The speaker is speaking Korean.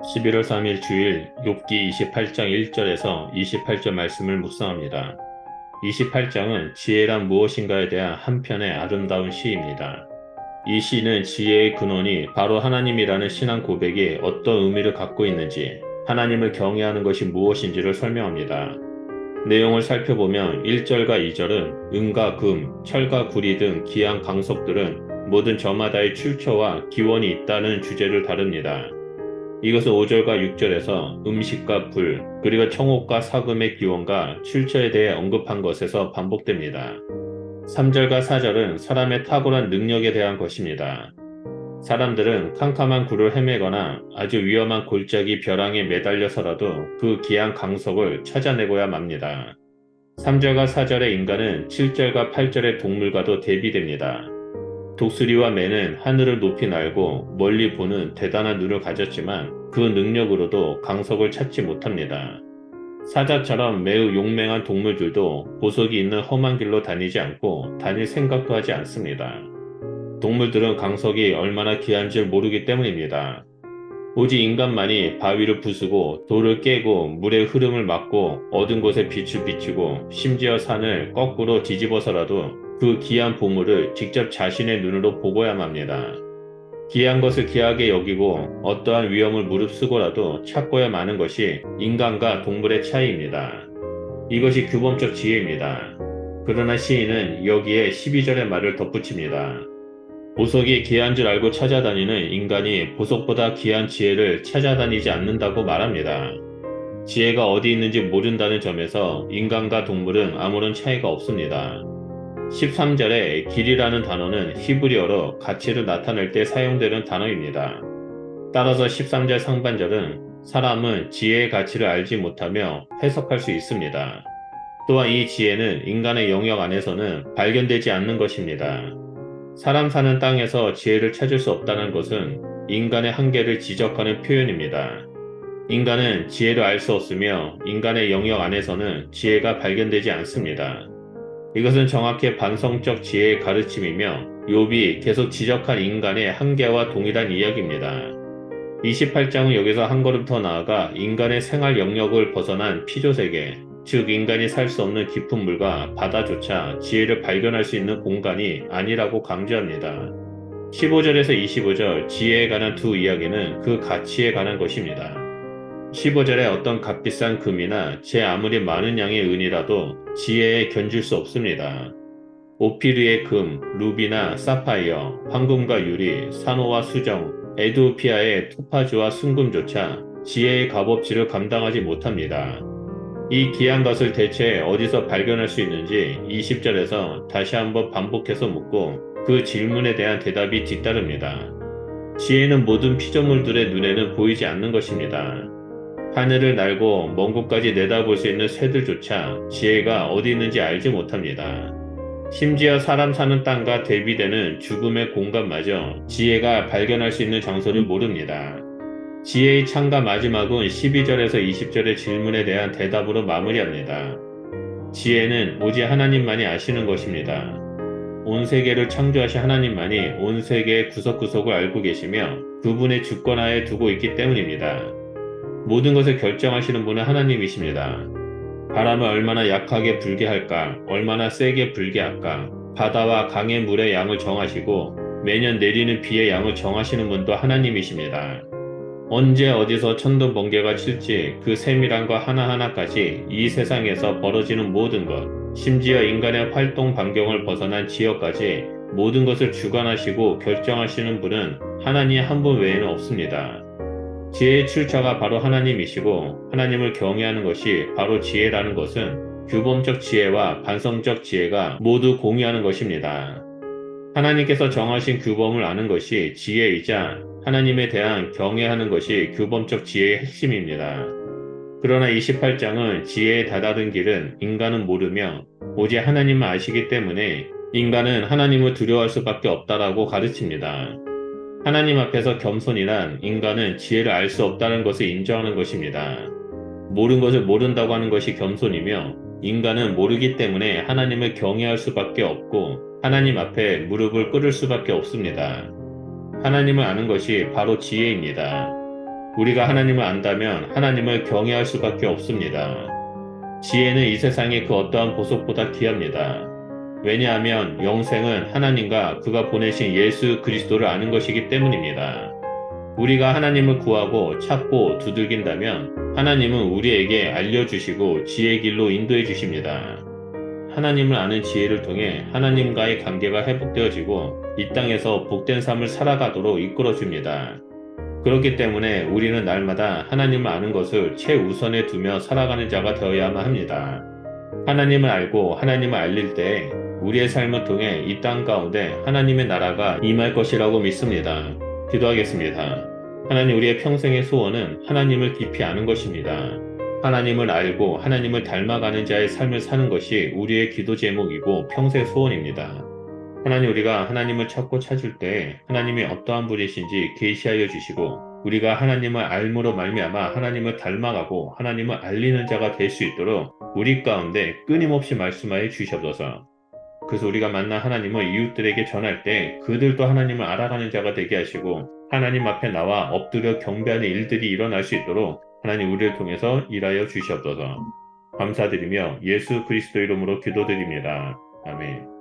11월 3일 주일 욥기 28장 1절에서 28절 말씀을 묵상합니다. 28장은 지혜란 무엇인가에 대한 한편의 아름다운 시입니다. 이 시는 지혜의 근원이 바로 하나님이라는 신앙 고백이 어떤 의미를 갖고 있는지, 하나님을 경외하는 것이 무엇인지를 설명합니다. 내용을 살펴보면 1절과 2절은 은과 금, 철과 구리 등 귀한 강석들은 모든 저마다의 출처와 기원이 있다는 주제를 다룹니다. 이것은 5절과 6절에서 음식과 불, 그리고 청옥과 사금의 기원과 출처에 대해 언급한 것에서 반복됩니다. 3절과 4절은 사람의 탁월한 능력에 대한 것입니다. 사람들은 캄캄한 굴을 헤매거나 아주 위험한 골짜기 벼랑에 매달려서라도 그 귀한 강석을 찾아내고야 맙니다. 3절과 4절의 인간은 7절과 8절의 동물과도 대비됩니다. 독수리와 매는 하늘을 높이 날고 멀리 보는 대단한 눈을 가졌지만 그 능력으로도 강석을 찾지 못합니다. 사자처럼 매우 용맹한 동물들도 보석이 있는 험한 길로 다니지 않고 다닐 생각도 하지 않습니다. 동물들은 강석이 얼마나 귀한 줄 모르기 때문입니다. 오직 인간만이 바위를 부수고 돌을 깨고 물의 흐름을 막고 어두운 곳에 빛을 비추고 심지어 산을 거꾸로 뒤집어서라도 그 귀한 보물을 직접 자신의 눈으로 보고야만 합니다. 귀한 것을 귀하게 여기고 어떠한 위험을 무릅쓰고라도 찾고야 마는 것이 인간과 동물의 차이입니다. 이것이 규범적 지혜입니다. 그러나 시인은 여기에 12절의 말을 덧붙입니다. 보석이 귀한 줄 알고 찾아다니는 인간이 보석보다 귀한 지혜를 찾아다니지 않는다고 말합니다. 지혜가 어디 있는지 모른다는 점에서 인간과 동물은 아무런 차이가 없습니다. 13절에 길이라는 단어는 히브리어로 가치를 나타낼 때 사용되는 단어입니다. 따라서 13절 상반절은 사람은 지혜의 가치를 알지 못하며 해석할 수 있습니다. 또한 이 지혜는 인간의 영역 안에서는 발견되지 않는 것입니다. 사람 사는 땅에서 지혜를 찾을 수 없다는 것은 인간의 한계를 지적하는 표현입니다. 인간은 지혜를 알 수 없으며 인간의 영역 안에서는 지혜가 발견되지 않습니다. 이것은 정확히 반성적 지혜의 가르침이며 욥이 계속 지적한 인간의 한계와 동일한 이야기입니다. 28장은 여기서 한 걸음 더 나아가 인간의 생활 영역을 벗어난 피조세계, 즉 인간이 살 수 없는 깊은 물과 바다조차 지혜를 발견할 수 있는 공간이 아니라고 강조합니다. 15절에서 25절 지혜에 관한 두 이야기는 그 가치에 관한 것입니다. 15절에 어떤 값비싼 금이나 제 아무리 많은 양의 은이라도 지혜에 견줄 수 없습니다. 오피르의 금, 루비나 사파이어, 황금과 유리, 산호와 수정, 에드오피아의 토파즈와 순금조차 지혜의 값어치를 감당하지 못합니다. 이 귀한 것을 대체 어디서 발견할 수 있는지 20절에서 다시 한번 반복해서 묻고 그 질문에 대한 대답이 뒤따릅니다. 지혜는 모든 피조물들의 눈에는 보이지 않는 것입니다. 하늘을 날고 먼 곳까지 내다볼 수 있는 새들조차 지혜가 어디 있는지 알지 못합니다. 심지어 사람 사는 땅과 대비되는 죽음의 공간마저 지혜가 발견할 수 있는 장소를 모릅니다. 지혜의 창과 마지막은 12절에서 20절의 질문에 대한 대답으로 마무리합니다. 지혜는 오직 하나님만이 아시는 것입니다. 온 세계를 창조하신 하나님만이 온 세계의 구석구석을 알고 계시며 그분의 주권하에 두고 있기 때문입니다. 모든 것을 결정하시는 분은 하나님이십니다. 바람을 얼마나 약하게 불게 할까, 얼마나 세게 불게 할까, 바다와 강의 물의 양을 정하시고 매년 내리는 비의 양을 정하시는 분도 하나님이십니다. 언제 어디서 천둥 번개가 칠지 그 세밀함과 하나하나까지 이 세상에서 벌어지는 모든 것, 심지어 인간의 활동 반경을 벗어난 지역까지 모든 것을 주관하시고 결정하시는 분은 하나님 한 분 외에는 없습니다. 지혜의 출처가 바로 하나님이시고 하나님을 경외하는 것이 바로 지혜라는 것은 규범적 지혜와 반성적 지혜가 모두 공유하는 것입니다. 하나님께서 정하신 규범을 아는 것이 지혜이자 하나님에 대한 경외하는 것이 규범적 지혜의 핵심입니다. 그러나 28장은 지혜에 다다른 길은 인간은 모르며 오직 하나님만 아시기 때문에 인간은 하나님을 두려워할 수밖에 없다라고 가르칩니다. 하나님 앞에서 겸손이란 인간은 지혜를 알 수 없다는 것을 인정하는 것입니다. 모르는 것을 모른다고 하는 것이 겸손이며 인간은 모르기 때문에 하나님을 경외할 수밖에 없고 하나님 앞에 무릎을 꿇을 수밖에 없습니다. 하나님을 아는 것이 바로 지혜입니다. 우리가 하나님을 안다면 하나님을 경외할 수밖에 없습니다. 지혜는 이 세상의 그 어떠한 보석보다 귀합니다. 왜냐하면 영생은 하나님과 그가 보내신 예수 그리스도를 아는 것이기 때문입니다. 우리가 하나님을 구하고 찾고 두들긴다면 하나님은 우리에게 알려주시고 지혜의 길로 인도해 주십니다. 하나님을 아는 지혜를 통해 하나님과의 관계가 회복되어지고 이 땅에서 복된 삶을 살아가도록 이끌어 줍니다. 그렇기 때문에 우리는 날마다 하나님을 아는 것을 최우선에 두며 살아가는 자가 되어야만 합니다. 하나님을 알고 하나님을 알릴 때 우리의 삶을 통해 이 땅 가운데 하나님의 나라가 임할 것이라고 믿습니다. 기도하겠습니다. 하나님, 우리의 평생의 소원은 하나님을 깊이 아는 것입니다. 하나님을 알고 하나님을 닮아가는 자의 삶을 사는 것이 우리의 기도 제목이고 평생 소원입니다. 하나님, 우리가 하나님을 찾고 찾을 때 하나님이 어떠한 분이신지 계시하여 주시고 우리가 하나님을 알므로 말미암아 하나님을 닮아가고 하나님을 알리는 자가 될 수 있도록 우리 가운데 끊임없이 말씀하여 주시옵소서. 그래서 우리가 만난 하나님을 이웃들에게 전할 때 그들도 하나님을 알아가는 자가 되게 하시고 하나님 앞에 나와 엎드려 경배하는 일들이 일어날 수 있도록 하나님 우리를 통해서 일하여 주시옵소서. 감사드리며 예수 그리스도 이름으로 기도드립니다. 아멘.